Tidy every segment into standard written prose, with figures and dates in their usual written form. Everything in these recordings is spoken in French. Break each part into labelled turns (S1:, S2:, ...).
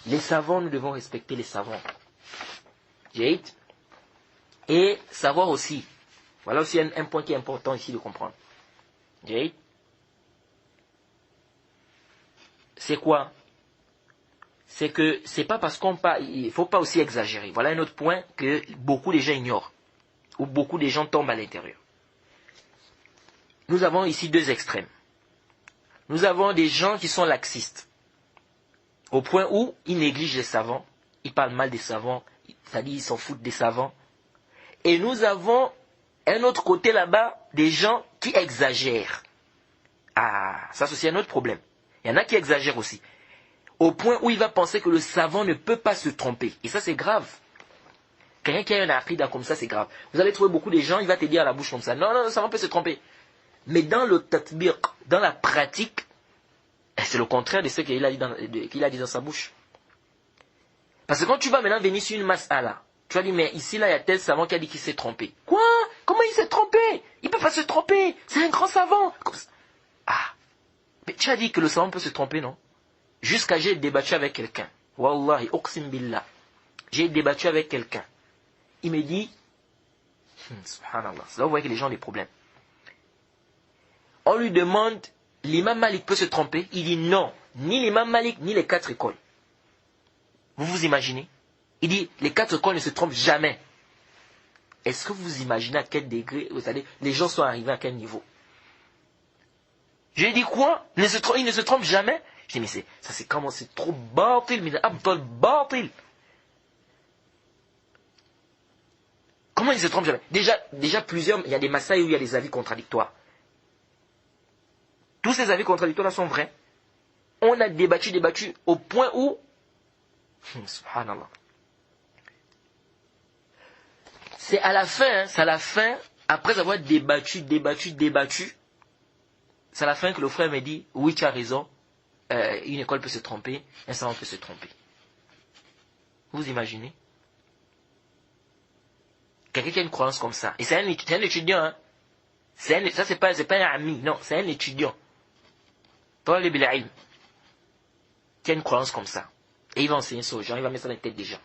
S1: Les savants, nous devons respecter les savants. Et savoir aussi, voilà aussi un point qui est important ici de comprendre. C'est quoi? C'est que c'est pas parce qu'on parle, il ne faut pas aussi exagérer. Voilà un autre point que beaucoup de gens ignorent, ou beaucoup de gens tombent à l'intérieur. Nous avons ici deux extrêmes. Nous avons des gens qui sont laxistes, au point où ils négligent les savants, ils parlent mal des savants, c'est-à-dire ils s'en foutent des savants. Et nous avons un autre côté là-bas, des gens qui exagèrent. Ah, ça c'est un autre problème. Il y en a qui exagèrent aussi. Au point où il va penser que le savant ne peut pas se tromper. Et ça c'est grave. Quelqu'un qui a un aqida comme ça, c'est grave. Vous allez trouver beaucoup de gens, il va te dire à la bouche comme ça, non, le savant peut se tromper. Mais dans le tatbiq, dans la pratique, c'est le contraire de ce qu'il a dit dans sa bouche. Parce que quand tu vas maintenant venir sur une mas'ala, tu vas dire, mais ici là, il y a tel savant qui a dit qu'il s'est trompé. Quoi? Comment il s'est trompé? Il ne peut pas se tromper. C'est un grand savant. Ah. Mais tu as dit que le savant peut se tromper, non? Jusqu'à j'ai débattu avec quelqu'un. Wallahi, uqsim billah. J'ai débattu avec quelqu'un. Il me dit, subhanallah, c'est là où vous voyez que les gens ont des problèmes. On lui demande, l'imam Malik peut se tromper? Il dit non, ni l'imam Malik, ni les 4 écoles. Vous vous imaginez? Il dit, les 4 écoles ne se trompent jamais. Est-ce que vous imaginez à quel degré, c'est-à-dire, les gens sont arrivés à quel niveau? Je lui ai dit quoi? Ils ne se trompent jamais? Je dis, mais ça c'est comment? C'est trop batil, mais abdol batil. Comment ils ne se trompent jamais? Déjà plusieurs, il y a des masaïs où il y a des avis contradictoires. Tous ces avis contradictoires là sont vrais. On a débattu au point où, subhanallah. C'est à la fin, après avoir débattu, c'est à la fin que le frère me dit, oui tu as raison, une école peut se tromper, un savant peut se tromper. Vous imaginez? Quelqu'un qui a une croyance comme ça, et c'est un étudiant, hein. Ça c'est pas un ami, non, c'est un étudiant. Talib al-ilm, qui a une croyance comme ça. Et il va enseigner ça aux gens, il va mettre ça dans la tête des gens.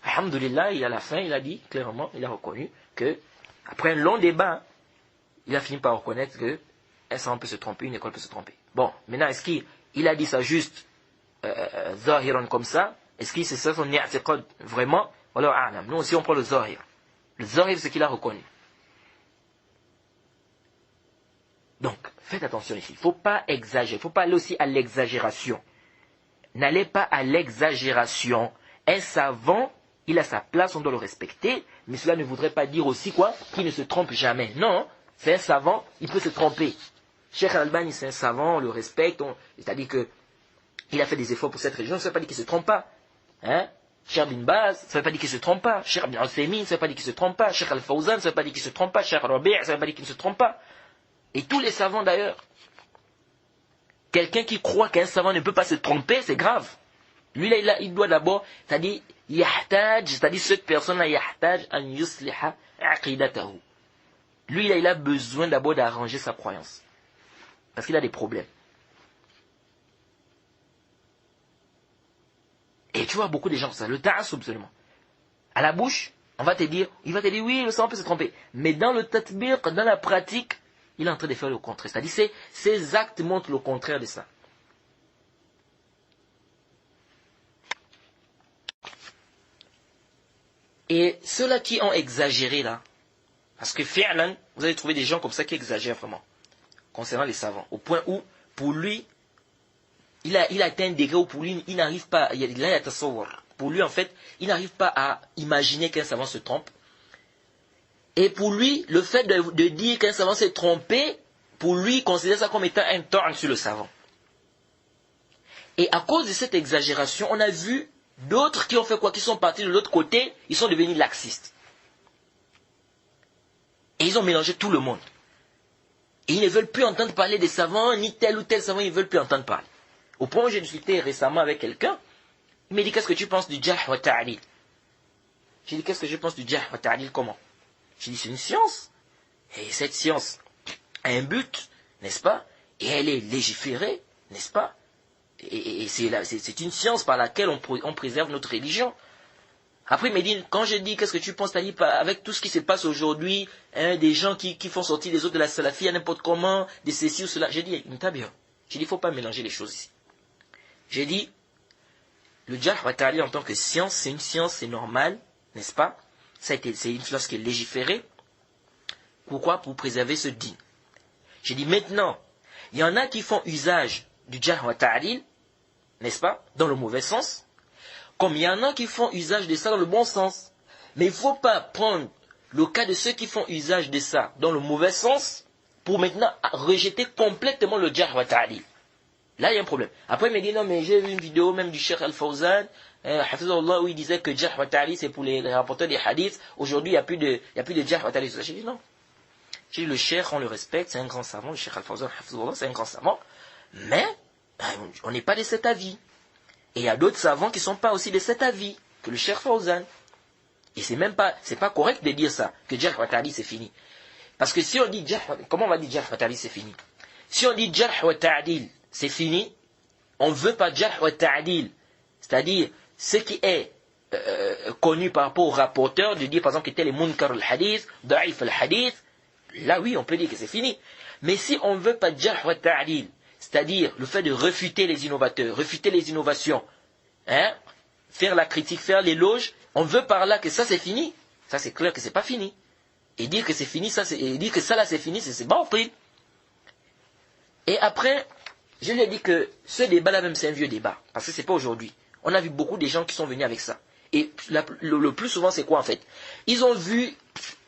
S1: Alhamdulillah, à la fin, il a dit clairement, il a reconnu que, après un long débat, il a fini par reconnaître que un savant peut se tromper, une école peut se tromper. Bon, maintenant, est-ce qu'il a dit ça juste zahiran comme ça? Est-ce qu'il c'est ça son i'tiqad vraiment? Alors, a'lam. Nous aussi, on prend le zahir. Le zahir, c'est qu'il a reconnu. Donc, faites attention ici. Il ne faut pas exagérer. Il ne faut pas aller aussi à l'exagération. N'allez pas à l'exagération. Un savant, il a sa place, on doit le respecter. Mais cela ne voudrait pas dire aussi quoi? Qu'il ne se trompe jamais. Non, c'est un savant, il peut se tromper. Cheikh Al-Albani, c'est un savant, on le respecte. C'est-à-dire qu'il a fait des efforts pour cette région. Ça ne veut pas dire qu'il ne se trompe pas. Hein? Cheikh Bin Baz, ça ne veut pas dire qu'il ne se trompe pas. Cheikh Ibn Al-Thaymin, ça ne veut pas dire qu'il ne se trompe pas. Cheikh Al-Fawzan, ça ne veut pas dire qu'il ne se trompe pas. Cheikh Rabi', ça ne veut pas dire qu'il ne se trompe pas. Et tous les savants d'ailleurs. Quelqu'un qui croit qu'un savant ne peut pas se tromper, c'est grave. Lui là, il doit d'abord, c'est-à-dire, cette personne-là, yahtaj an yusliha aqidatahu. Lui là, il a besoin d'abord d'arranger sa croyance. Parce qu'il a des problèmes. Et tu vois beaucoup de gens comme ça, le ta'assub seulement. À la bouche, il va te dire oui, le savant peut se tromper. Mais dans le tatbiq, dans la pratique, il est en train de faire le contraire. C'est-à-dire, ses actes montrent le contraire de ça. Et ceux-là qui ont exagéré là, parce que fi'lan, vous allez trouver des gens comme ça qui exagèrent vraiment, concernant les savants, au point où, pour lui, il a atteint un degré où pour lui, il n'arrive pas, pour lui en fait, il n'arrive pas à imaginer qu'un savant se trompe. Et pour lui, le fait de dire qu'un savant s'est trompé, pour lui, il considère ça comme étant un tort sur le savant. Et à cause de cette exagération, on a vu d'autres qui ont fait quoi? Qui sont partis de l'autre côté, ils sont devenus laxistes. Et ils ont mélangé tout le monde. Et ils ne veulent plus entendre parler des savants, ni tel ou tel savant, ils ne veulent plus entendre parler. Au point où j'ai discuté récemment avec quelqu'un, il m'a dit, qu'est-ce que tu penses du jarh wa ta'dil? J'ai dit, qu'est-ce que je pense du jarh wa ta'dil? Comment? J'ai dit, c'est une science. Et cette science a un but, n'est-ce pas? Et elle est légiférée, n'est-ce pas? Et c'est une science par laquelle on préserve notre religion. Après, il me dit, quand je dis, qu'est-ce que tu penses, c'est-à-dire, avec tout ce qui se passe aujourd'hui, hein, des gens qui font sortir les autres de la salafie à n'importe comment, de ceci ou cela, j'ai dit, j'ai dit, il ne faut pas mélanger les choses ici. J'ai dit, le jarh wa ta'dil en tant que science, c'est une science, c'est normal, n'est-ce pas? C'est une science qui est légiférée. Pourquoi? Pour préserver ce din. J'ai dit, maintenant, il y en a qui font usage du jarh wa ta'dil, n'est-ce pas? Dans le mauvais sens. Comme il y en a qui font usage de ça dans le bon sens. Mais il ne faut pas prendre le cas de ceux qui font usage de ça dans le mauvais sens pour maintenant rejeter complètement le jarh wa ta'dil. Là, il y a un problème. Après, il me dit, non, mais j'ai vu une vidéo même du Cheikh Al-Fawzan, où il disait que jarh wa ta'dil, c'est pour les rapporteurs des hadiths. Aujourd'hui, il n'y a plus de jarh wa ta'dil. J'ai dit, non. J'ai dit, le Cheikh, on le respecte, c'est un grand savant. Le Cheikh Al-Fawzan, c'est un grand savant. Mais, on n'est pas de cet avis. Et il y a d'autres savants qui ne sont pas aussi de cet avis que le Cheikh Fawzan. Et c'est pas correct de dire ça, que jarh wa ta'dil c'est fini. Parce que si on dit comment on va dire jarh wa ta'dil c'est fini? Si on dit jarh wa ta'dil c'est fini, on ne veut pas jarh wa ta'dil. C'est-à-dire, ce qui est connu par rapport aux rapporteurs, de dire par exemple que tel est munkar al-hadith, da'if al-hadith, là oui, on peut dire que c'est fini. Mais si on ne veut pas jarh wa ta'dil, c'est-à-dire le fait de refuter les innovateurs, refuter les innovations, hein, faire la critique, faire l'éloge, on veut par là que ça c'est fini. Ça c'est clair que c'est pas fini. Et dire que c'est fini, et dire que ça là c'est fini, c'est bon pris. Et après, je lui ai dit que ce débat là même c'est un vieux débat, parce que c'est pas aujourd'hui. On a vu beaucoup de gens qui sont venus avec ça. Et le plus souvent c'est quoi en fait? Ils ont vu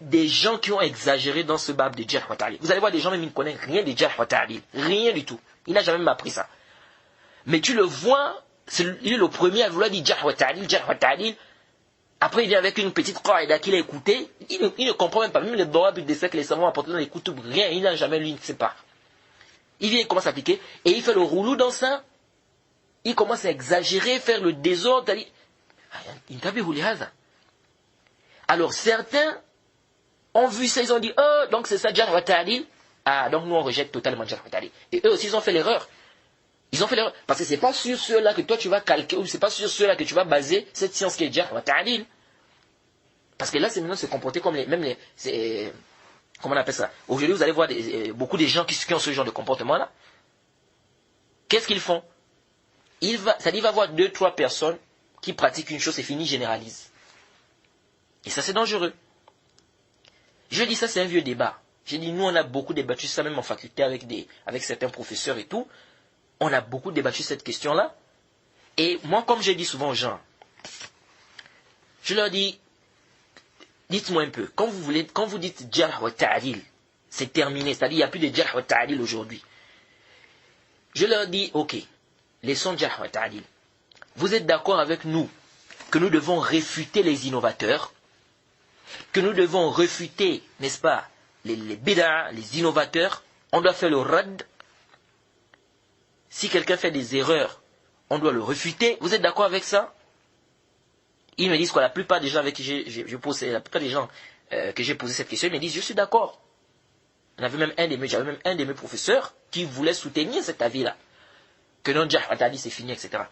S1: des gens qui ont exagéré dans ce bab de jarh wa ta'dil. Vous allez voir des gens même qui ne connaissent rien de jarh wa ta'dil, rien du tout. Il n'a jamais appris ça. Mais tu le vois, il est le premier à vouloir dire jarh wa ta'dil, jarh wa ta'dil. Après, il vient avec une petite qaïda qu'il a écoutée. Il ne comprend même pas. Même les dawab des faits que les savants apportent dans les kutub, rien. Il n'a jamais lu, il ne sait pas. Il vient, il commence à appliquer. Et il fait le roulou dans ça. Il commence à exagérer, faire le désordre. Alors, certains ont vu ça, ils ont dit, oh, donc c'est ça, jarh wa ta'dil. Ah, donc nous on rejette totalement jarh wa ta'dil. Et eux aussi ils ont fait l'erreur. Ils ont fait l'erreur. Parce que c'est pas sur ceux-là que toi tu vas calquer, ou c'est pas sur ceux-là que tu vas baser cette science qui est jarh wa ta'dil. Parce que là c'est maintenant se comporter comme comment on appelle ça? Aujourd'hui vous allez voir beaucoup de gens qui ont ce genre de comportement-là. Qu'est-ce qu'ils font? C'est-à-dire il va voir 2-3 personnes qui pratiquent une chose, c'est fini, généralisent. Et ça c'est dangereux. Je dis ça c'est un vieux débat. J'ai dit, nous, on a beaucoup débattu ça, même en faculté, avec certains professeurs et tout. On a beaucoup débattu cette question-là. Et moi, comme j'ai dit souvent aux gens, je leur dis, dites-moi un peu, quand vous dites jarh wa ta'dil, c'est terminé, c'est-à-dire, il n'y a plus de jarh wa ta'dil aujourd'hui. Je leur dis, ok, laissons jarh wa ta'dil. Vous êtes d'accord avec nous que nous devons réfuter les innovateurs, que nous devons réfuter, n'est-ce pas, les bid'a, les innovateurs, on doit faire le rad. Si quelqu'un fait des erreurs, on doit le réfuter. Vous êtes d'accord avec ça? Ils me disent quoi? La plupart des gens avec qui j'avais posé cette question, ils me disent je suis d'accord. J'avais même un de mes professeurs qui voulait soutenir cet avis-là. Que non, jarh wa ta'dil c'est fini, etc.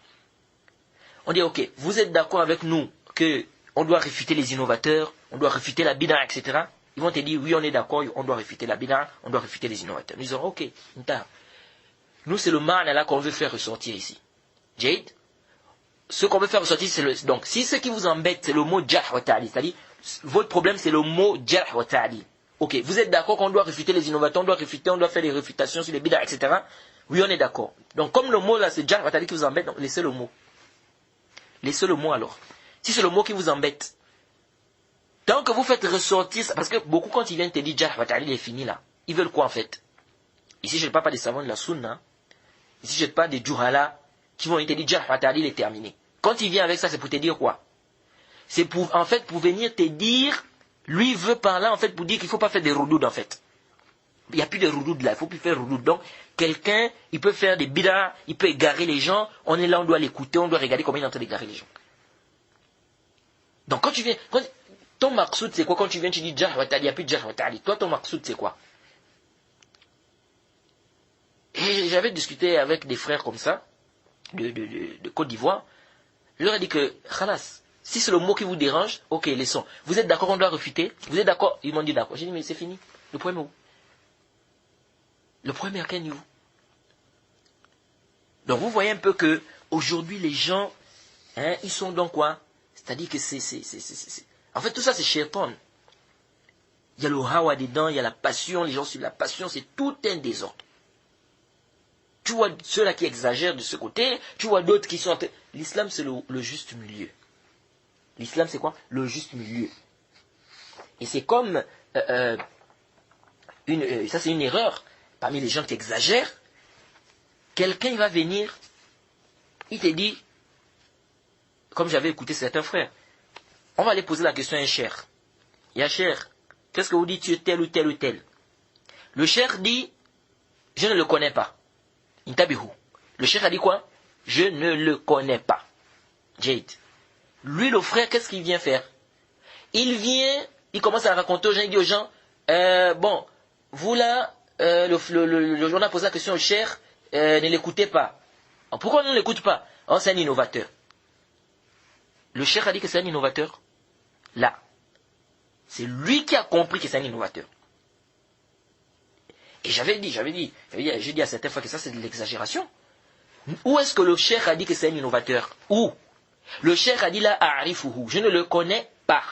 S1: On dit ok, vous êtes d'accord avec nous que on doit réfuter les innovateurs, on doit réfuter la bid'a, etc. Ils vont te dire, oui, on est d'accord, on doit réfuter la bid'a, on doit réfuter les innovateurs. Nous disons, ok, nous, c'est le ma'na là qu'on veut faire ressortir ici. Jade, ce qu'on veut faire ressortir, c'est donc, si ce qui vous embête, c'est le mot jarh wa ta'dil, c'est-à-dire, votre problème, c'est le mot jarh wa ta'dil. Ok, vous êtes d'accord qu'on doit réfuter les innovateurs, on doit faire des réfutations sur les bid'a, etc. Oui, on est d'accord. Donc, comme le mot là, c'est jarh wa ta'dil qui vous embête, donc laissez le mot. Laissez le mot alors. Si c'est le mot qui vous embête, tant que vous faites ressortir ça, parce que beaucoup quand ils viennent te dire jarh wa ta'dil est fini là, ils veulent quoi en fait? Ici je ne parle pas des savants de la sunna, ici je ne parle des juhala qui vont te dire jarh wa ta'dil est terminé. Quand il vient avec ça, c'est pour te dire quoi? C'est pour venir te dire, lui veut par là en fait pour dire qu'il ne faut pas faire des roudoud en fait. Il n'y a plus de roudoud là, il ne faut plus faire roudoud. Donc quelqu'un, il peut faire des bid'a, il peut égarer les gens, on est là, on doit l'écouter, on doit regarder comment il est en train d'égarer les gens. Donc quand tu viens, ton maqsoud c'est quoi? Quand tu viens, tu dis jarh wa ta'dil, il n'y a plus de jarh wa ta'dil. Toi ton maqsoud c'est quoi? Et j'avais discuté avec des frères comme ça. de Côte d'Ivoire, je leur ai dit que, khalas, si c'est le mot qui vous dérange, ok, laissons. Vous êtes d'accord, on doit refuter? Vous êtes d'accord? Ils m'ont dit d'accord. J'ai dit, mais c'est fini. Le problème est où? Le problème est à quel niveau? Donc vous voyez un peu que aujourd'hui les gens, ils sont dans quoi? C'est-à-dire que En fait tout ça c'est shaitan. Il y a le hawa dedans, il y a la passion, les gens suivent la passion, c'est tout un désordre. Tu vois ceux-là qui exagèrent de ce côté, tu vois d'autres qui sont... L'islam c'est le juste milieu. L'islam c'est quoi? Le juste milieu. Et c'est comme... ça c'est une erreur parmi les gens qui exagèrent. Quelqu'un va venir, il te dit, comme j'avais écouté certains frères, on va aller poser la question à un cher. Ya cher, qu'est-ce que vous dites, tu es tel ou tel ou tel? Le cher dit, je ne le connais pas. Intabihu. Le cher a dit quoi? Je ne le connais pas. Jade. Lui, le frère, qu'est-ce qu'il vient faire? Il vient, il commence à raconter aux gens, il dit aux gens, bon, vous là, le journal a posé la question au cher, ne l'écoutez pas. Alors, pourquoi on ne l'écoute pas? Oh, c'est un innovateur. Le cheikh a dit que c'est un innovateur. Là. C'est lui qui a compris que c'est un innovateur. Et j'ai dit à certaines fois que ça c'est de l'exagération. Où est-ce que le cheikh a dit que c'est un innovateur? Où? Le cheikh a dit là, a'rifuhu. Je ne le connais pas.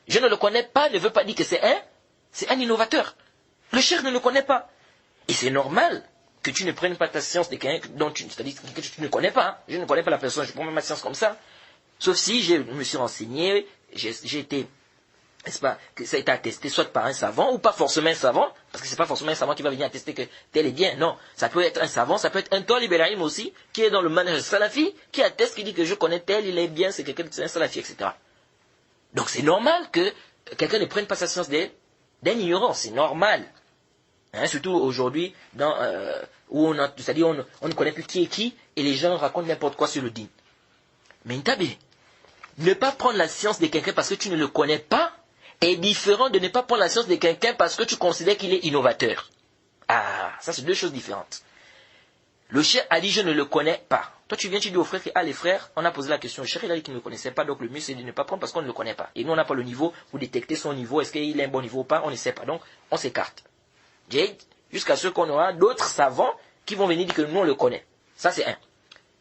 S1: Je ne le connais pas ne veut pas dire que c'est un innovateur. Le cheikh ne le connaît pas. Et c'est normal que tu ne prennes pas ta science de quelqu'un dont c'est-à-dire que tu ne connais pas. Hein. Je ne connais pas la personne, je prends ma science comme ça. Sauf si je me suis renseigné, j'ai été, n'est-ce pas, que ça a été attesté soit par un savant ou pas forcément un savant, parce que c'est pas forcément un savant qui va venir attester que tel est bien. Non, ça peut être un savant, ça peut être un Talib el-Ilm aussi, qui est dans le manhaj salafi, qui atteste, qui dit que je connais tel, il est bien, c'est quelqu'un qui est un salafi, etc. Donc c'est normal que quelqu'un ne prenne pas sa science d'un ignorant, c'est normal. Hein, surtout aujourd'hui, où c'est-à-dire on ne connaît plus qui est qui, et les gens racontent n'importe quoi sur le din. Mais Ntabé, ne pas prendre la science de quelqu'un parce que tu ne le connais pas est différent de ne pas prendre la science de quelqu'un parce que tu considères qu'il est innovateur. Ah, ça c'est deux choses différentes. Le cheikh a dit je ne le connais pas. Toi tu viens, tu dis aux frères, les frères, on a posé la question, le cheikh il a dit qu'il ne le connaissait pas, donc le mieux c'est de ne pas prendre parce qu'on ne le connaît pas. Et nous on n'a pas le niveau pour détecter son niveau, est-ce qu'il a un bon niveau ou pas, on ne sait pas, donc on s'écarte. Jusqu'à ce qu'on aura d'autres savants qui vont venir dire que nous on le connaît. Ça c'est un.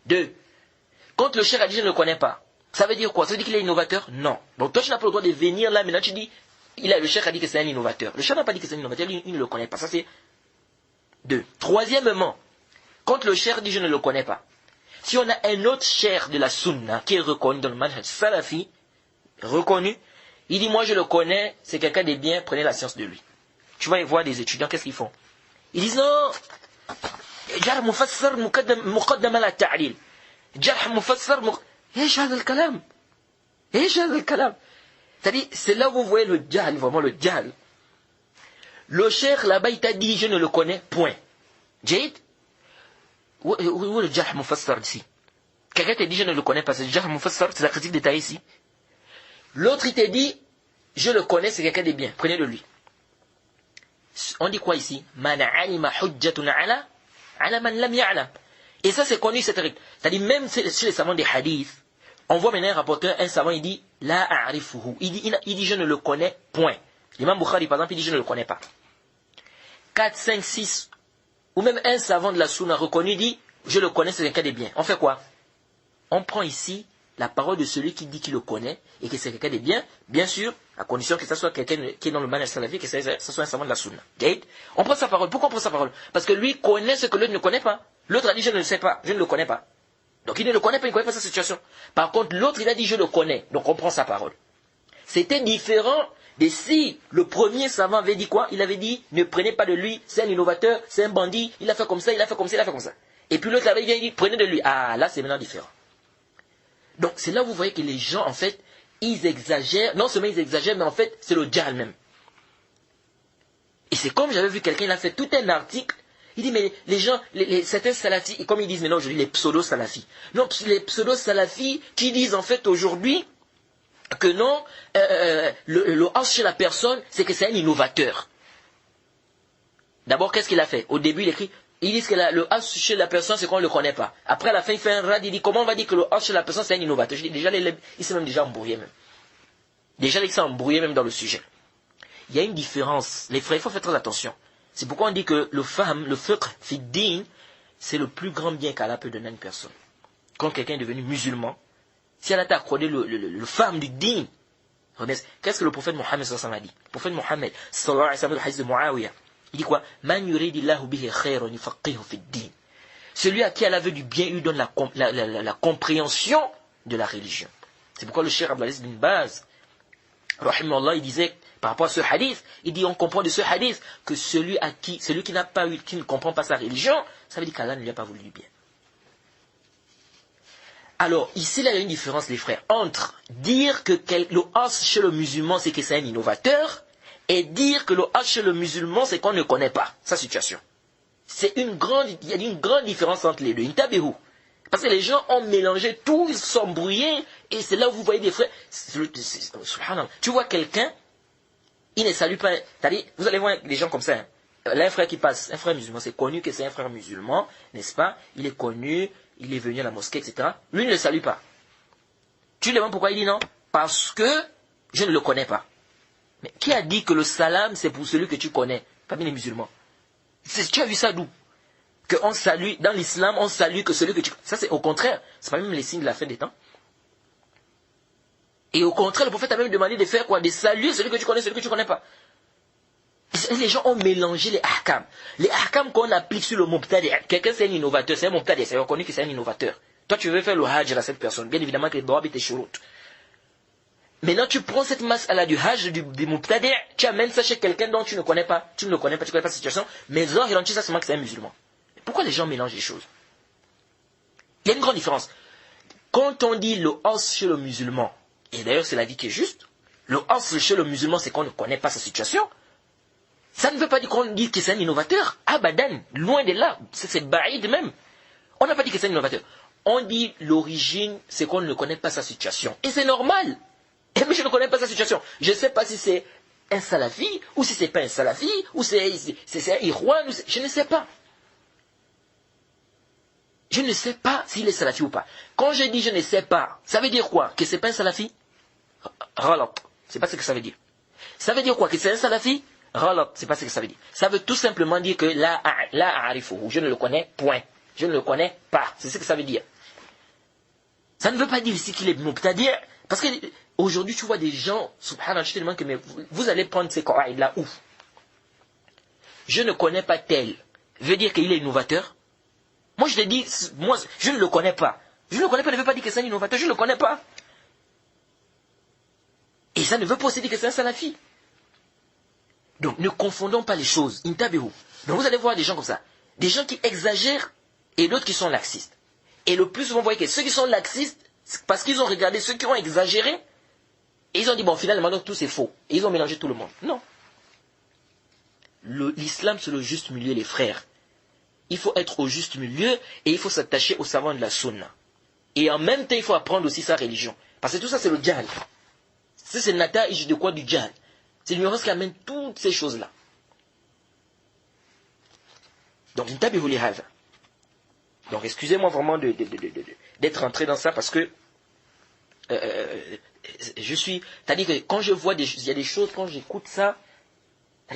S1: Deux, quand le cheikh a dit je ne le connais pas, ça veut dire quoi? Ça veut dire qu'il est innovateur? Non. Donc toi tu n'as pas le droit de venir là, maintenant tu dis, le cheikh a dit que c'est un innovateur. Le cheikh n'a pas dit que c'est un innovateur, il ne le connaît pas. Ça c'est deux. Troisièmement, quand le cheikh dit je ne le connais pas, si on a un autre cheikh de la sunna qui est reconnu dans le manhaj salafi, reconnu, il dit moi je le connais, c'est quelqu'un de bien, prenez la science de lui. Tu vas y voir des étudiants, qu'est-ce qu'ils font? Ils disent non, jarh mufassar muqaddam ala ta'lil. Jarh mufassar ايش هذا الكلام؟ ايش هذا الكلام؟ C'est-à-dire, c'est là où vous voyez le djahal, vraiment le djahal. Le cheikh là-bas, il t'a dit, je ne le connais, point. Jade? Où est le jarh mufassar ici? Quelqu'un t'a dit, je ne le connais pas, c'est le jarh mufassar, c'est la critique détaillée ici. L'autre, il t'a dit, je le connais, c'est quelqu'un de bien, prenez-le lui. On dit quoi ici? Man alima hujjatun ala man lam ya'lam. Et ça, c'est connu, cette règle. C'est-à-dire, même chez les savants des hadiths, on voit maintenant un rapporteur, un savant, il dit, la a'rifuhu. Il dit, je ne le connais, point. L'imam Bukhari, par exemple, il dit, je ne le connais pas. 4, 5, 6, ou même un savant de la sunna reconnu dit, je le connais, c'est quelqu'un de bien. On fait quoi? On prend ici la parole de celui qui dit qu'il le connaît, et que c'est quelqu'un de bien sûr, à condition que ça soit quelqu'un qui est dans le manhaj salafi, que ça soit un savant de la sunna. On prend sa parole. Pourquoi on prend sa parole? Parce que lui connaît ce que l'autre ne connaît pas. L'autre a dit, je ne le sais pas, je ne le connais pas. Donc il ne le connaît pas, il ne connaît pas sa situation. Par contre, l'autre, il a dit, je le connais. Donc on prend sa parole. C'était différent de si le premier savant avait dit quoi? Il avait dit, ne prenez pas de lui, c'est un innovateur, c'est un bandit, il a fait comme ça, il a fait comme ça, il a fait comme ça. Et puis l'autre avait dit, prenez de lui. Ah, là, c'est maintenant différent. Donc c'est là où vous voyez que les gens, en fait, ils exagèrent. Non seulement ils exagèrent, mais en fait, c'est le djahal même. Et c'est comme j'avais vu quelqu'un, il a fait tout un article. Il dit, mais les gens, certains salafis, comme ils disent maintenant aujourd'hui, les pseudo-salafis. Non, les pseudo-salafis qui disent en fait aujourd'hui que non, le as chez la personne, c'est que c'est un innovateur. D'abord, qu'est-ce qu'il a fait? Au début, il écrit Ils disent que le as chez la personne, c'est qu'on ne le connaît pas. Après, à la fin, il fait un rad, il dit, comment on va dire que le as chez la personne, c'est un innovateur? Je dis, déjà, il s'est même déjà embrouillé même. Déjà, il s'est embrouillé même dans le sujet. Il y a une différence. Les frères, il faut faire très attention. C'est pourquoi on dit que le fiqh fi din, c'est le plus grand bien qu'Allah peut donner à une personne. Quand quelqu'un est devenu musulman, si Allah t'a accordé le femme du din, qu'est-ce que le prophète Mohammed sallallahu alayhi wa sallam a dit? Le prophète Mohammed sallallahu alayhi wa sallam, le hadith de Muawiyah, il dit quoi? Man yuridillahu bihi khayran yufaqihu fi din. Celui à qui Allah veut du bien, il lui donne la compréhension de la religion. C'est pourquoi le cheikh Abdelaziz bin Baz, rahimahullah, il disait, par rapport à ce hadith, il dit, on comprend de ce hadith que celui qui n'a pas eu, qui ne comprend pas sa religion, ça veut dire qu'Allah ne lui a pas voulu du bien. Alors, ici, là, il y a une différence, les frères, entre dire que le as chez le musulman, c'est que c'est un innovateur, et dire que le as chez le musulman, c'est qu'on ne connaît pas sa situation. Il y a une grande différence entre les deux. Intabehou. Parce que les gens ont mélangé tout, ils sont embrouillés, et c'est là où vous voyez des frères. Tu vois quelqu'un, il ne salue pas. C'est-à-dire, vous allez voir des gens comme ça. Là, un frère qui passe, un frère musulman, c'est connu que c'est un frère musulman, n'est-ce pas? Il est connu, il est venu à la mosquée, etc. Lui ne le salue pas. Tu lui demandes pourquoi il dit non? Parce que je ne le connais pas. Mais qui a dit que le salam, c'est pour celui que tu connais, parmi les musulmans? Tu as vu ça d'où? Qu'on salue, dans l'islam, on salue que celui que tu connais. Ça, c'est au contraire. C'est pas même les signes de la fin des temps. Et au contraire, le prophète a même demandé de faire quoi? De saluer celui que tu connais, celui que tu ne connais pas. Les gens ont mélangé les ahkam. Les ahkam qu'on applique sur le mubtadi'. Quelqu'un c'est un innovateur, c'est un mubtadi', c'est reconnu que c'est un innovateur. Toi tu veux faire le hajj à cette personne, bien évidemment que les droits et tes shurut. Maintenant tu prends cette masse à la du hajj, du mubtadi', tu amènes ça chez quelqu'un dont tu ne connais pas, tu ne le connais pas, tu ne connais pas sa situation, mais zahiran tu sais seulement que c'est un musulman. Pourquoi les gens mélangent les choses? Il y a une grande différence. Quand on dit le as chez le musulman, et d'ailleurs c'est la vie qui est juste, le as chez le musulman c'est qu'on ne connaît pas sa situation. Ça ne veut pas dire qu'on dit que c'est un innovateur. Abadan, loin de là. C'est baïd même. On n'a pas dit que c'est un innovateur. On dit l'origine, c'est qu'on ne connaît pas sa situation. Et c'est normal. Mais je ne connais pas sa situation. Je ne sais pas si c'est un salafi, ou si c'est pas un salafi, ou c'est un Irwan, je ne sais pas. Je ne sais pas s'il est salafi ou pas. Quand je dis je ne sais pas, ça veut dire quoi? Que c'est pas un salafi? Ralat. C'est pas ce que ça veut dire. Ça veut dire quoi? Que c'est un salafi? Ralat, c'est pas ce que ça veut dire. Ça veut tout simplement dire que la a'rifuhu, je ne le connais, point. Je ne le connais pas. C'est ce que ça veut dire. Ça ne veut pas dire ici qu'il est mubtadi', parce que aujourd'hui tu vois des gens, subhanallah, je te demande que mais vous allez prendre ces qawaïd là où? Je ne connais pas tel. Veut dire qu'il est innovateur? Moi je te dis, moi je ne le connais pas. Je ne le connais pas ne veut pas dire que c'est un innovateur, je ne le connais pas. Et ça ne veut pas aussi dire que c'est un salafi. Donc, ne confondons pas les choses. Intabehou. Donc, vous allez voir des gens comme ça. Des gens qui exagèrent et d'autres qui sont laxistes. Et le plus souvent, vous voyez que ceux qui sont laxistes, c'est parce qu'ils ont regardé ceux qui ont exagéré et ils ont dit, bon, finalement, donc tout c'est faux. Et ils ont mélangé tout le monde. Non. L'islam, c'est le juste milieu, les frères. Il faut être au juste milieu et il faut s'attacher aux savants de la sunna. Et en même temps, il faut apprendre aussi sa religion. Parce que tout ça, c'est le djihad. Ça, c'est le nata'ij de quoi? Du djihad. C'est l'ignorance qui amène toutes ces choses-là. Donc, donc excusez-moi vraiment d'être entré dans ça parce que je suis... C'est-à-dire que quand je vois il y a des choses, quand j'écoute ça,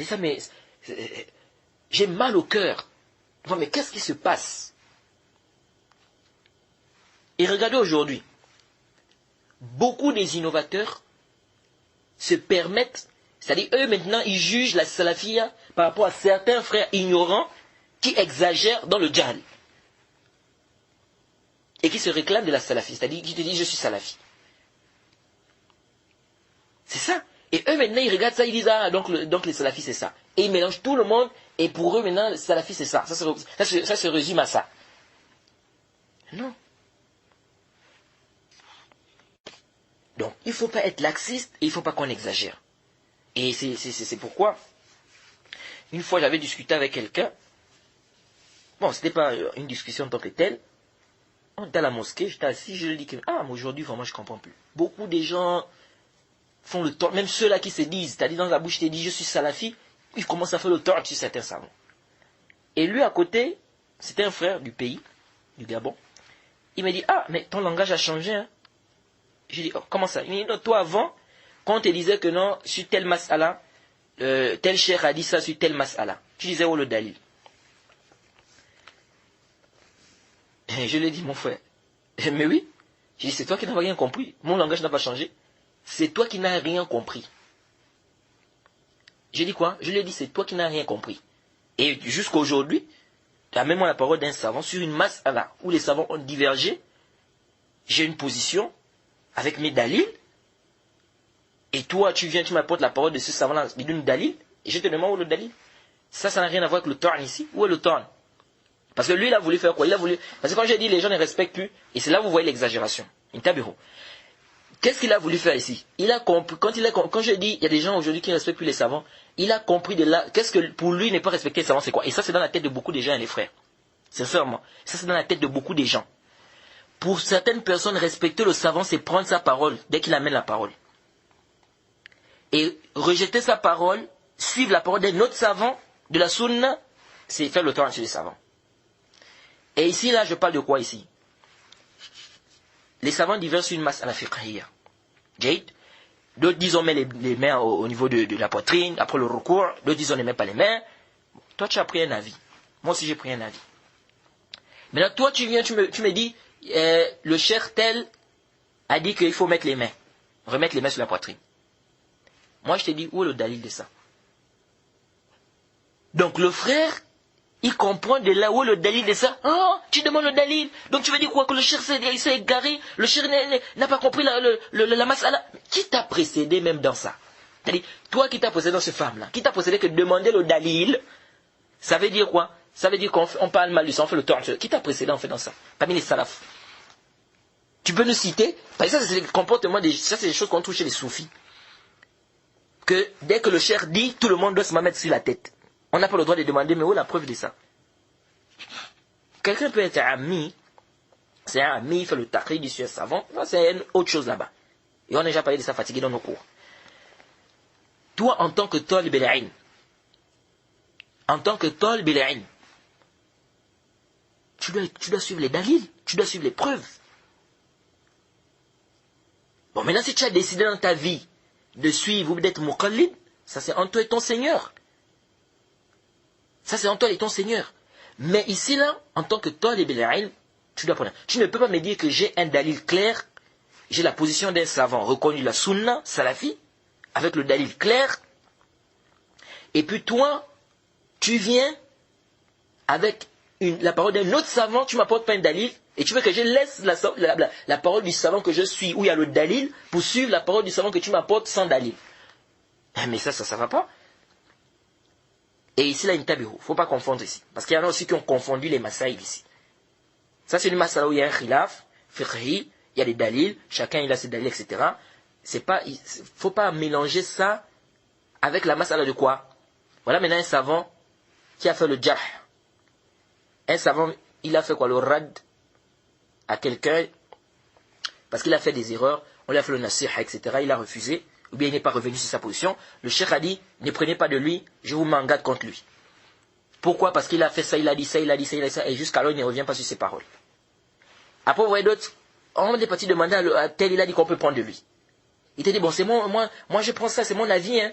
S1: ça mais j'ai mal au cœur. Non, mais qu'est-ce qui se passe? Et regardez aujourd'hui, beaucoup des innovateurs se permettent, c'est-à-dire eux maintenant ils jugent la salafia par rapport à certains frères ignorants qui exagèrent dans le djihad et qui se réclament de la salafie, c'est-à-dire qui te disent je suis salafi. C'est ça. Et eux maintenant ils regardent ça, ils disent ah donc les salafis c'est ça. Et ils mélangent tout le monde et pour eux maintenant le salafi c'est ça. Ça se résume à ça. Non. Donc il ne faut pas être laxiste et il ne faut pas qu'on exagère. Et c'est pourquoi, une fois j'avais discuté avec quelqu'un, bon c'était pas une discussion en tant que telle, on était à la mosquée, j'étais assis, je lui dis que, mais aujourd'hui vraiment je ne comprends plus. Beaucoup de gens font le tort, même ceux-là qui se disent, c'est-à-dire dans la bouche, ils te disent je suis salafi, ils commencent à faire le tort sur certains savants. Et lui à côté, C'était un frère du pays, du Gabon. Il me dit, ah, mais ton langage a changé. Hein. Je dis, oh, comment ça? Il me dit, non, toi avant, quand on te disait que non, sur tel mas'ala, tel cheikh a dit ça sur tel mas'ala, tu disais, oh le dalil. Et je lui ai dit, mon frère, mais oui. Je dis, c'est toi qui n'as rien compris. Mon langage n'a pas changé. C'est toi qui n'as rien compris. J'ai dit quoi? Je lui ai dit, c'est toi qui n'as rien compris. Et jusqu'à aujourd'hui, tu as même la parole d'un savant sur une mas'ala où les savants ont divergé. J'ai une position avec mes dalils. Et toi, tu viens, tu m'apportes la parole de ce savant-là, il donne dalil. Et je te demande où est le dalil. Ça n'a rien à voir avec le torn ici. Où est le torn? Parce que lui, il a voulu faire quoi? Parce que quand j'ai dit les gens ne respectent plus, et c'est là où vous voyez l'exagération. Intabiro. Qu'est-ce qu'il a voulu faire ici? Il a compris, quand je dis, il y a des gens aujourd'hui qui ne respectent plus les savants, il a compris de là, qu'est-ce que pour lui ne pas respecter les savants, c'est quoi? Et ça, c'est dans la tête de beaucoup de gens, les frères. Sincèrement. Ça, c'est dans la tête de beaucoup de gens. Pour certaines personnes, respecter le savant, c'est prendre sa parole dès qu'il amène la parole. Et rejeter sa parole, suivre la parole d'un autre savant, de la sunna, c'est faire le temps chez les savants. Et ici, là, je parle de quoi ici? Les savants divergent sur une masse à la fiqhiyya. Jade. D'autres disent on met les mains au niveau de la poitrine, après le recours. D'autres disent on ne met pas les mains. Bon, toi, tu as pris un avis. Moi aussi, j'ai pris un avis. Maintenant, toi, tu viens, tu me dis, le cheikh tel a dit qu'il faut mettre les mains. Remettre les mains sur la poitrine. Moi, je te dis, où est le dalil de ça? Donc, le frère, il comprend de là où est le dalil de ça. Oh, tu demandes le dalil. Donc tu veux dire quoi? Que le cheikh s'est égaré? Le cheikh n'a pas compris la mas'ala? Qui t'a précédé même dans ça? C'est-à-dire, toi qui t'as précédé dans cette femme-là, qui t'a précédé que demander le dalil, ça veut dire quoi? Ça veut dire qu'on parle mal du sang, on fait le tort. Qui t'a précédé en fait dans ça? Parmi les salafs. Tu peux nous citer? Parce que ça, c'est le comportement ça, c'est des choses qu'on trouve chez les soufis. Que dès que le cheikh dit, tout le monde doit se mettre sur la tête. On n'a pas le droit de demander, mais où est la preuve de ça? Quelqu'un peut être ami, c'est un ami, il fait le taqri du sujet savant, c'est une autre chose là-bas. Et on a déjà parlé de ça fatigué dans nos cours. Toi, en tant que talib al-ilm, tu dois suivre les dalils, tu dois suivre les preuves. Bon, maintenant, si tu as décidé dans ta vie de suivre ou d'être muqallid, ça c'est en toi et ton Seigneur. Ça c'est en toi et ton Seigneur. Mais ici là, en tant que talib al-ilm, tu dois prendre. Tu ne peux pas me dire que j'ai un dalil clair, j'ai la position d'un savant reconnu la sunna, salafi, avec le dalil clair, et puis toi, tu viens avec la parole d'un autre savant, tu ne m'apportes pas un dalil, et tu veux que je laisse la parole du savant que je suis, où il y a le dalil, pour suivre la parole du savant que tu m'apportes sans dalil. Mais ça ne va pas. Et ici, là, il ne faut pas confondre ici. Parce qu'il y en a aussi qui ont confondu les masaïd ici. Ça, c'est une masala où il y a un khilaf, fiqhi, il y a des dalils, chacun il a ses dalils, etc. Il faut pas mélanger ça avec la masala de quoi? Voilà maintenant un savant qui a fait le jah. Un savant, il a fait quoi? Le rad à quelqu'un, parce qu'il a fait des erreurs, on lui a fait le nasiha, etc. Il a refusé. Ou bien il n'est pas revenu sur sa position, le cheikh a dit, ne prenez pas de lui, je vous m'engage contre lui. Pourquoi? Parce qu'il a fait ça, il a dit ça, il a dit ça, il a dit ça, et jusqu'alors il ne revient pas sur ses paroles. Après vous voyez d'autres, on est parti demander à tel, il a dit qu'on peut prendre de lui. Il te dit, bon c'est moi je prends ça, c'est mon avis. Hein.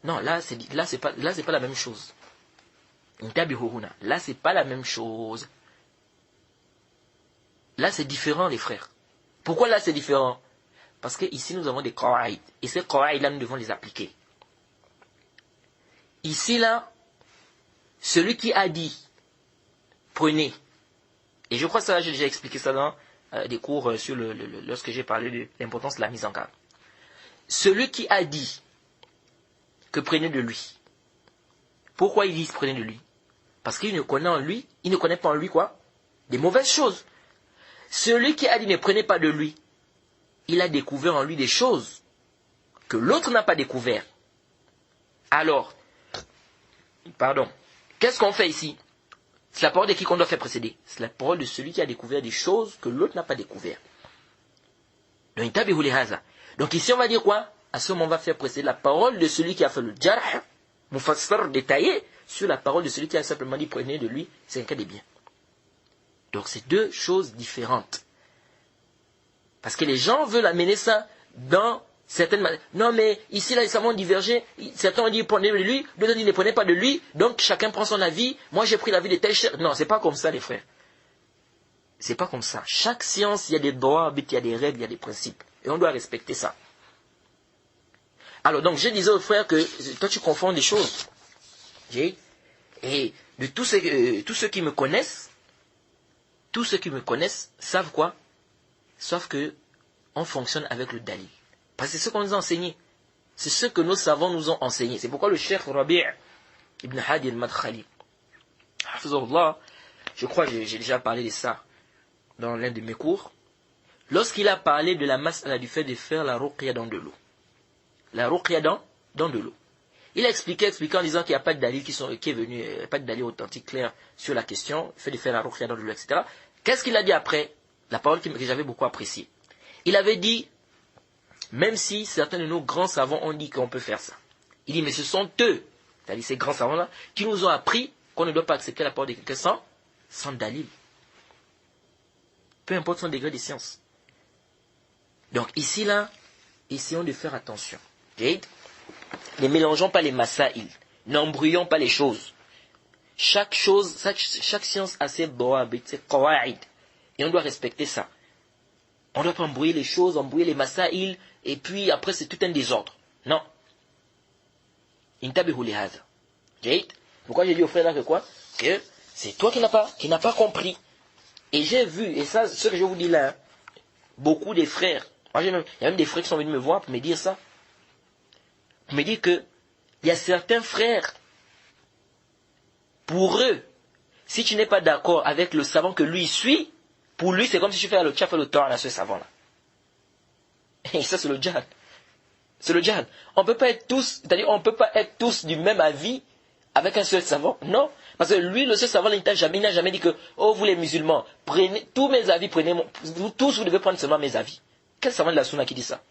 S1: Non, là c'est pas la même chose. Là c'est pas la même chose. Là c'est différent les frères. Pourquoi là c'est différent? Parce qu'ici, nous avons des qawaïd. Et ces qawaïd-là, nous devons les appliquer. Ici, là, celui qui a dit, prenez. Et je crois que ça, j'ai déjà expliqué ça dans des cours sur lorsque j'ai parlé de l'importance de la mise en garde. Celui qui a dit que prenez de lui. Pourquoi il dit prenez de lui? Parce qu'il ne connaît en lui, il ne connaît pas en lui quoi? Des mauvaises choses. Celui qui a dit ne prenez pas de lui, il a découvert en lui des choses que l'autre n'a pas découvert. Alors, qu'est-ce qu'on fait ici? C'est la parole de qui qu'on doit faire précéder? C'est la parole de celui qui a découvert des choses que l'autre n'a pas découvert. Donc ici on va dire quoi? À ce moment on va faire précéder la parole de celui qui a fait le jarh, Mufassar détaillé sur la parole de celui qui a simplement dit prenez de lui 5 des biens. Donc c'est deux choses différentes. Parce que les gens veulent amener ça dans certaines manières. Non mais ici là les savants ont divergé. Certains ont dit prenez de lui, d'autres ont dit ne prenez pas de lui. Donc chacun prend son avis. Moi j'ai pris l'avis de tel cher. Non, c'est pas comme ça les frères. C'est pas comme ça. Chaque science, il y a des droits, il y a des règles, il y a des principes. Et on doit respecter ça. Alors donc je disais aux frères que toi tu confonds des choses. Et de tous ceux qui me connaissent, savent quoi? Savent que on fonctionne avec le dalil. Parce que c'est ce qu'on nous a enseigné. C'est ce que nos savants nous ont enseigné. C'est pourquoi le Cheikh Rabi' ibn Hadi al-Madkhali, hafizahullah, je crois que j'ai déjà parlé de ça dans l'un de mes cours, lorsqu'il a parlé de la mas'ala du fait de faire la ruqya dans de l'eau. La ruqya dans de l'eau. Il a expliqué en disant qu'il n'y a pas de dalil qui est venu, pas de dalil authentique clair sur la question, le fait de faire la ruqya dans de l'eau, etc. Qu'est-ce qu'il a dit après? La parole que j'avais beaucoup appréciée. Il avait dit, même si certains de nos grands savants ont dit qu'on peut faire ça. Il dit, mais ce sont eux, c'est-à-dire ces grands savants-là, qui nous ont appris qu'on ne doit pas accepter la parole de quelqu'un sans dalil. Peu importe son degré de science. Donc ici, là, essayons de faire attention. Ne mélangeons pas les masaïl. N'embrouillons pas les choses. Chaque science a ses dawabit, ses qawaid. Et on doit respecter ça. On ne doit pas embrouiller les choses, embrouiller les masaïl, et puis après c'est tout un désordre. Non. Intabihu li hadha. Pourquoi j'ai dit au frère là que quoi? Que c'est toi qui n'as pas compris. Et j'ai vu, et ça, ce que je vous dis là, hein, beaucoup des frères, il y a même des frères qui sont venus me voir pour me dire ça. Pour me dire que il y a certains frères, pour eux, si tu n'es pas d'accord avec le savant que lui suit, pour lui c'est comme si tu fais le tort à ce savant-là. Et ça c'est le djihad. C'est le djihad. On peut pas être tous du même avis avec un seul savant. Non. Parce que lui, le seul savant, il n'a jamais dit que, oh, vous les musulmans, prenez tous mes avis, tous vous devez prendre seulement mes avis. Quel savant de la sunna qui dit ça?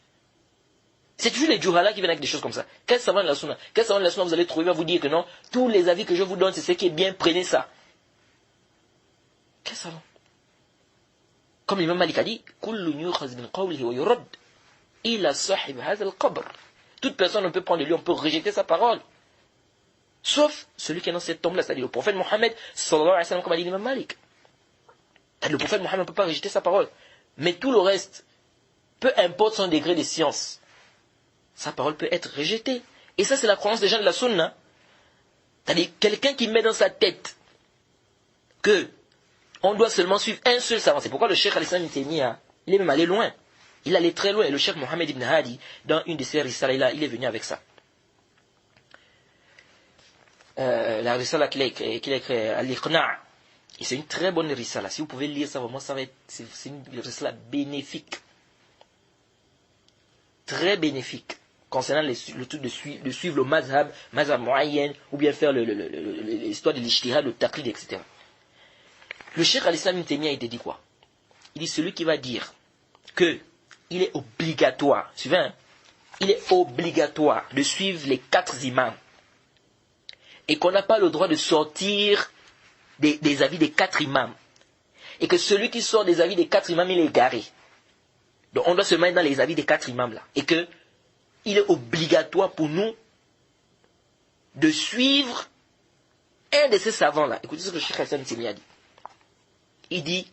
S1: C'est toujours les djouhalas qui viennent avec des choses comme ça. Quel savant de la sunna vous allez trouver à vous dire que non, tous les avis que je vous donne, c'est ce qui est bien, prenez ça. Quel savant? Comme l'imam Malik a dit, toute personne ne peut prendre de lui, on peut rejeter sa parole. Sauf celui qui est dans cette tombe-là, c'est-à-dire le prophète Mohammed, sallallahu alayhi wa sallam, comme a dit l'imam Malik. Le prophète Mohammed ne peut pas rejeter sa parole. Mais tout le reste, peu importe son degré de science, sa parole peut être rejetée. Et ça, c'est la croyance des gens de la sunna. C'est-à-dire, quelqu'un qui met dans sa tête que on doit seulement suivre un seul savant. C'est pourquoi le Cheikh al-Islam ibn Taymiyyah, il est même allé loin. Il allait très loin. Et le Cheikh Mohammed ibn Hadi, dans une de ses risalas, il est venu avec ça. La risala qu'il a écrit Al-Iqna', et c'est une très bonne risala. Si vous pouvez lire ça, vraiment, c'est une risala bénéfique. Très bénéfique. Concernant le truc de suivre le mazhab muayyan, ou bien faire l'histoire de l'ijtihad, le taqlid, etc. Le Cheikh al-Islam ibn Taymiyyah, il te dit quoi? Il dit celui qui va dire que il est obligatoire, suivez, hein, il est obligatoire de suivre les 4 imams et qu'on n'a pas le droit de sortir des avis des 4 imams et que celui qui sort des avis des 4 imams, il est égaré. Donc on doit se mettre dans les avis des 4 imams là et que il est obligatoire pour nous de suivre un de ces savants là. Écoutez ce que le Cheikh al-Islam ibn Taymiyyah dit. Il dit,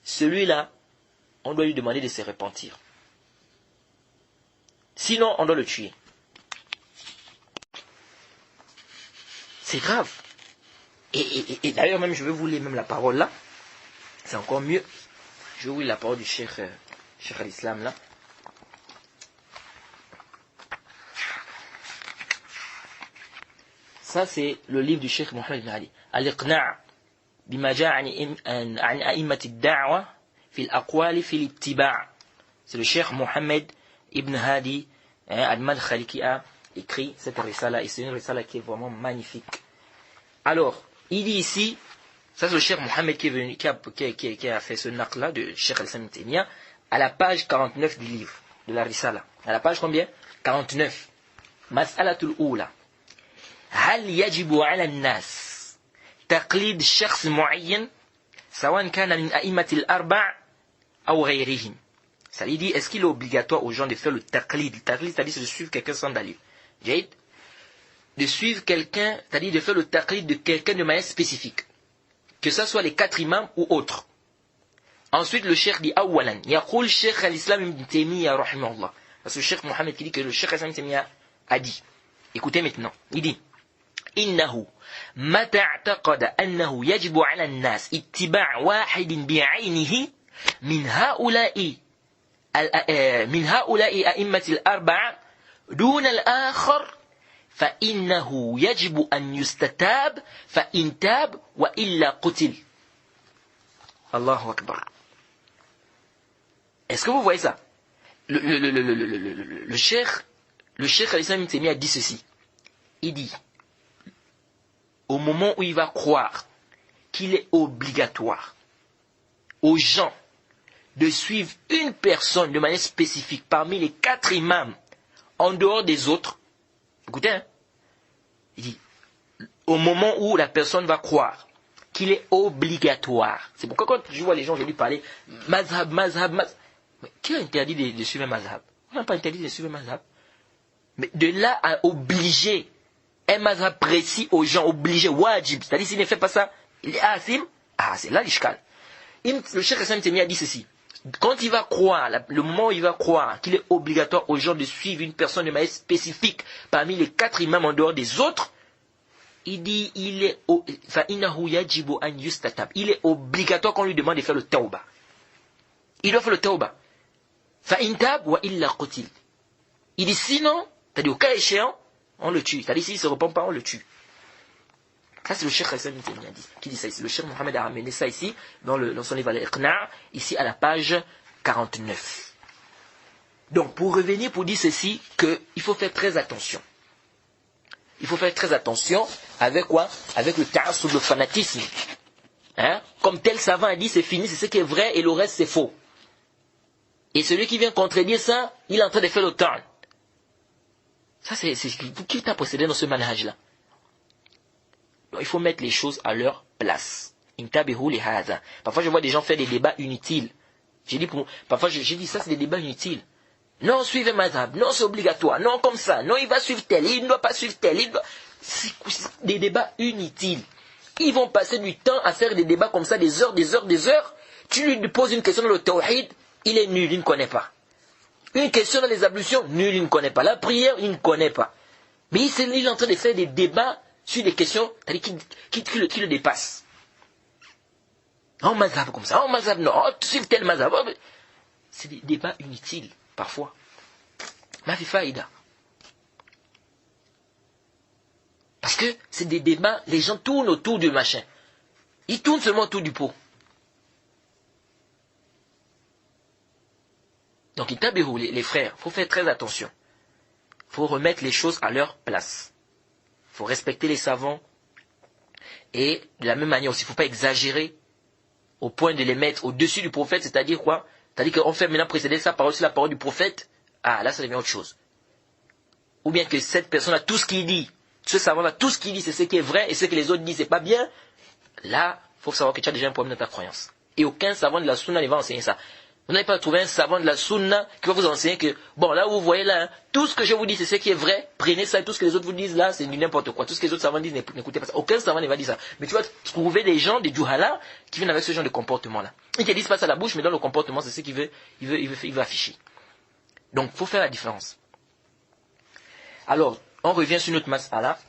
S1: celui-là, on doit lui demander de se repentir. Sinon, on doit le tuer. C'est grave. Et d'ailleurs, même, je vais vous lire même la parole là. C'est encore mieux. Je vais vous lire la parole du Cheikh al-Islam là. Ça, c'est le livre du Cheikh Mohammed ibn Ali. Al-Iqna' بما جاء عن أئمة الدعوة في الأقوال في الاتباع. C'est le Cheikh Mohammed ibn Hadi al-Madkhali qui a écrit cette risala, et c'est une risala qui est vraiment magnifique. Alors, il dit ici, ça c'est le Cheikh Mohammed qui est venu, qui a fait ce naqla de Cheikh al-Islam ibn Taymiyyah à la page 49 du livre, de la risala. À la page combien? 49. Mas'alatul Oula. هل يجب على الناس تقليد شخص معين سواء كان من أئمة الأربع أو غيرهم. Ça lui dit, est-ce qu'il est obligatoire aux gens de faire le taqlid? Le taqlid, c'est-à-dire de suivre quelqu'un sans dalil. De suivre quelqu'un, c'est-à-dire de faire le taqlid de quelqu'un de manière spécifique. Que ce soit les 4 imams ou autres. Ensuite, le cheikh dit, awalan, yaqul cheikh al-Islam ibn Taymiyyah, rahimahullah. Parce que le cheikh Mohammed qui dit que le cheikh al-Islam ibn Taymiyyah a dit. Écoutez maintenant. Il dit, إنه متى اعتقد أنه يجب على الناس اتباع واحد بعينه من هؤلاء أئمة الأربعة دون الآخر فإنه يجب أن يستتاب فإن تاب وإلا قتل. الله أكبر. Est-ce que vous voyez ça? Le cheikh al-Islam ibn Taymiyyah dit ceci. Il dit, au moment où il va croire qu'il est obligatoire aux gens de suivre une personne de manière spécifique parmi les 4 imams en dehors des autres, écoutez, hein, il dit, au moment où la personne va croire qu'il est obligatoire, c'est pourquoi quand je vois les gens aujourd'hui parler mazhab, mais qui a interdit de suivre un mazhab? On n'a pas interdit de suivre un mazhab. Mais de là à obliger un mazhab précis aux gens, obligé, wajib, c'est-à-dire s'il ne fait pas ça, il est asim, c'est là l'ishkal. Le cheikh Hassan Taymiyyah dit ceci. Quand il va croire, le moment où il va croire qu'il est obligatoire aux gens de suivre une personne de manière spécifique parmi les 4 imams en dehors des autres, il dit, il est obligatoire qu'on lui demande de faire le tawbah. Il doit faire le tawbah. Il dit sinon, c'est-à-dire au cas échéant, on le tue. C'est-à-dire s'il ne se repent pas, on le tue. Ça, c'est le cheikh Hassan ibn Taymiyyah qui dit ça ici. Le cheikh Mohammed a ramené ça ici, dans son livre Al-Iqna', ici à la page 49. Donc, pour revenir, pour dire ceci, qu'il faut faire très attention. Il faut faire très attention avec quoi? Avec le ta'assub, le fanatisme. Hein? Comme tel savant a dit, c'est fini, c'est ce qui est vrai et le reste c'est faux. Et celui qui vient contredire ça, il est en train de faire le temps. Ça, c'est qui t'a procédé dans ce manhaj-là? Donc, il faut mettre les choses à leur place. Parfois, je vois des gens faire des débats inutiles. Parfois, j'ai dit ça, c'est des débats inutiles. Non, suivez mazhab. Non, c'est obligatoire. Non, comme ça. Non, il va suivre tel. Il ne doit pas suivre tel. C'est des débats inutiles. Ils vont passer du temps à faire des débats comme ça, des heures. Tu lui poses une question dans le tawhid, il est nul, il ne connaît pas. Une question dans les ablutions, nul, il ne connaît pas. La prière, il ne connaît pas. Mais il est en train de faire des débats sur des questions qui le dépassent. En mazhab comme ça, en mazhab non, suivre tel mazhab. C'est des débats inutiles, parfois. Ma fi faïda. Parce que c'est des débats, les gens tournent autour du machin. Ils tournent seulement autour du pot. Donc, les frères, il faut faire très attention. Il faut remettre les choses à leur place. Il faut respecter les savants. Et de la même manière aussi, il ne faut pas exagérer au point de les mettre au-dessus du prophète. C'est-à-dire quoi? C'est-à-dire qu'on fait maintenant précéder sa parole sur la parole du prophète. Là, ça devient autre chose. Ou bien que cette personne-là, tout ce qu'il dit, ce savant-là, tout ce qu'il dit, c'est ce qui est vrai, et ce que les autres disent, c'est pas bien. Là, il faut savoir que tu as déjà un problème dans ta croyance. Et aucun savant de la sunna ne va enseigner ça. Vous n'avez pas trouvé un savant de la sunna qui va vous enseigner que, bon, là où vous voyez là, tout ce que je vous dis, c'est ce qui est vrai, prenez ça, et tout ce que les autres vous disent là, c'est du n'importe quoi. Tout ce que les autres savants disent, n'écoutez pas ça. Aucun savant ne va dire ça. Mais tu vas trouver des gens, des juhala, qui viennent avec ce genre de comportement-là. Ils te disent pas ça à la bouche, mais dans le comportement, c'est ce qu'il veut afficher. Donc, il faut faire la différence. Alors, on revient sur notre mas'ala.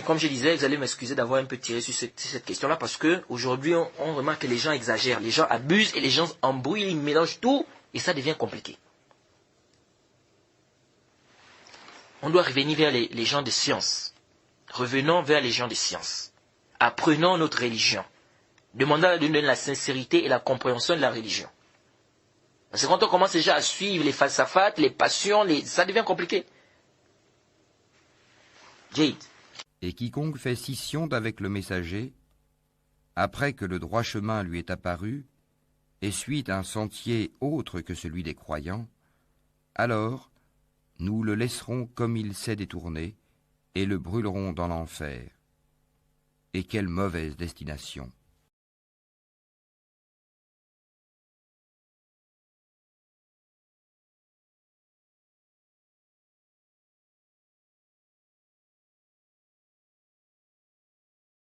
S1: Comme je disais, vous allez m'excuser d'avoir un peu tiré sur cette question-là, parce que aujourd'hui on remarque que les gens exagèrent, les gens abusent et les gens embrouillent, ils mélangent tout et ça devient compliqué. On doit revenir vers les gens de science. Revenons vers les gens de science. Apprenons notre religion. Demandons à Dieu la sincérité et la compréhension de la religion. Parce que quand on commence déjà à suivre les falsafats, les passions, ça devient compliqué. Jade.
S2: Et quiconque fait scission d'avec le messager, après que le droit chemin lui est apparu, et suit un sentier autre que celui des croyants, alors nous le laisserons comme il s'est détourné, et le brûleront dans l'enfer. Et quelle mauvaise destination!